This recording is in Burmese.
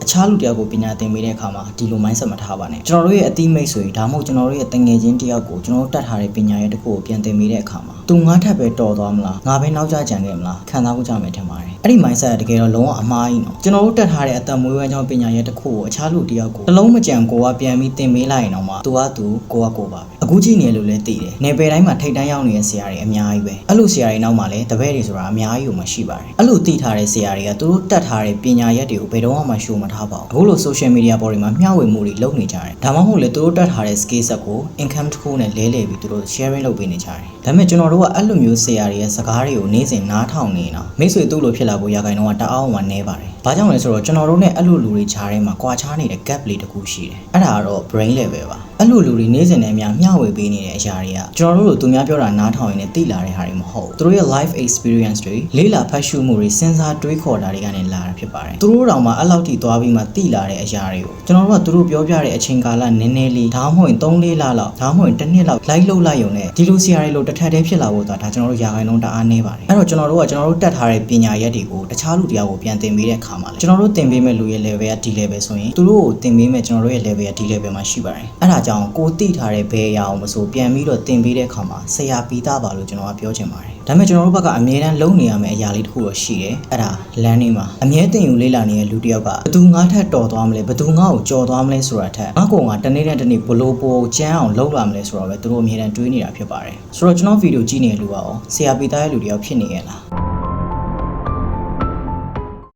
အခြားလူတယောက်ကိုပညာသင်ပေးတဲ့အခါမှာဒီလို mindset မထားပါနဲ့ကျွန်တော်တို့ရဲ့အတိမိတ်ဆိုရင်ဒါမှမဟုတ်ကျွန်တော်တို့ရဲ့တငယ်ချင်းတယောက်ကိုကျွန်တော်တို့တတ်ထားတဲ့ပညာရဲ့တစ်ခုကိုပြန်သင်ပေးတဲ့အခါမှာသူငါထပ်ပဲတော်သွားမလားငါပဲနောက်ကျကြံခဲ့မလားခံစားဖို့ကြမယ်ထင်ပါတယ်အဲ့ဒီ mindset တကယ်တော့လုံးဝအမှားကြီးနော်ကျွန်တော်တို့တတ်ထားတဲ့အသက်မွေးဝမ်းကြောင်းပညာရဲ့တစ်ခုကိုအခြားလူတယောက်ကိုတလုံးမကြံကိုကပြန်ပြီးသင်ပေးလိုက်ရင်တော့မှသူကသူကိုကကိုပါပဲအခုကြည့်နေလို့လည်းသိတယ်နယ်ပယ်တိုင်းမှာထိတ်တန်းရောက်နေတဲ့ဆရာတွေအများကြီးပဲအဲ့လိုဆရာတွေနောက်မှာလည်းတပည့်တွေဆိုတာအများကြီးကိုမရှိပါတယ်အဲ့လိုသိထားတဲ့ဆရာတွေကသူတို့တတ်ထားတဲ့ပညာရက်တွေကိုဘယ်တော့မှရှိုးမထားပါဘူးအခုလို social media ပေါ်တွေမှာမျှဝေမှုတွေလုပ်နေကြတယ်ဒါမှမဟုတ်လေသူတို့တတ်ထားတဲ့ skill set ကို income တစ်ခုနဲ့လဲလှယ်ပြီးသူတို့ sharing လုပ်ပေးနေကြတယ်ဒါပေမဲ့ကျွန်တော်တို့ကအဲ့လိုမျိုးဆရာတွေရဲ့စကားတွေကိုနေ့စဉ်နားထောင်နေတာမိတ်ဆွေတို့လိုဖြစ်လာဖို့ရာခိုင်နှုန်းကတအားမှနည်းပါတယ်ဘာကြောင့်လဲဆိုတော့ကျွန်တော်တို့နဲ့အဲ့လိုလူတွေခြားထဲမှာကွာခြားနေတဲ့ gap လေးတစ်ခုရှိတယ်အဲ့ဒါကတော့ brain level ပါအဲ့လိုလူတွေနေ့စဉ်နဲ့မျှဝေပေးနေတဲ့အရာတွေကကျွန်တော်တို့လိုသူများပြောတာနားထောင်ရင်လည်းသိလာတဲ့ဟာတွေမဟုတ်ဘူးသူတို့ရဲ့ life experience တွေလေးလာဖတ်ရှုမှုတွေစဉ်းစားတွေးခေါ်တာတွေကနေလာတာဖြစ်ပါတယ်သူတို့တောင်မှအဲ့လောက်ထိသွားပြီးမှသိလာတဲ့အရာတွေကိုကျွန်တော်တို့ကသူတို့ပြောပြတဲ့အချိန်ကာလနည်းနည်းလေးဒါမှမဟုတ်3-4လလောက်ဒါမှမဟုတ်1နှစ်လောက်လိုက်လုပ်လိုက်ရုံနဲ့ဒီလိုဆရာတွေလိုတစ်ထပ်တည်းဖြစ်လာဖို့ဒါကျွန်တော်တို့ရာခိုင်နှုန်းတအားနည်းပါတယ်အဲ့တော့ကျွန်တော်တို့တတ်ထားတဲ့ပညာရက်တွေကိုတခြားလူတယောက်ကိုပြန်သင်ပေးတဲ့အခါမှာလေကျွန်တော်တို့သင်ပေးမဲ့လူရဲ့ level ကဒီ level ဆိုရင်သူတို့ကိုသင်ပေးမဲ့ကျွန်တော်တို့ရဲ့ level ကဒီ level မှာရှိပါတယ်အဲ့ဒါကြောင့်ကိုသိထားတဲ့ဘယ်အရာအောင်မဆိုပြန်ပြီးတော့သင်ပေးတဲ့အခါမှာဆရာပြီးသားပါလို့ကျွန်တော်ကပြောချင်ပါတယ်ဒါပေမဲ့ကျွန်တော်တို့ဘက်ကအမြဲတမ်းလုံနေရမယ့်အရာလေးတစ်ခုတော့ရှိတယ်အဲ့ဒါ learning မှာအမြဲသင်ယူလေ့လာနေတဲ့လူတစ်ယောက်ကဘသူငါထက်တော်သွားမလဲဘသူငါ့ကိုကြော်သွားမလဲဆိုတာထက်ငါကောင်ကတနေ့နဲ့တနေ့ဘလို့ပိုကျန်းအောင်လုပ်လာမလဲဆိုတော့ပဲသူတို့အမြဲတမ်းတွေးနေတာဖြစ်ပါတယ်ဆိုတော့ကျွန်တော်ဗီဒီယိုကြည့်နေတဲ့လူကရောဆရာပြီးသားရဲ့လူတစ်ယောက်ဖြစ်နေရဲ့လား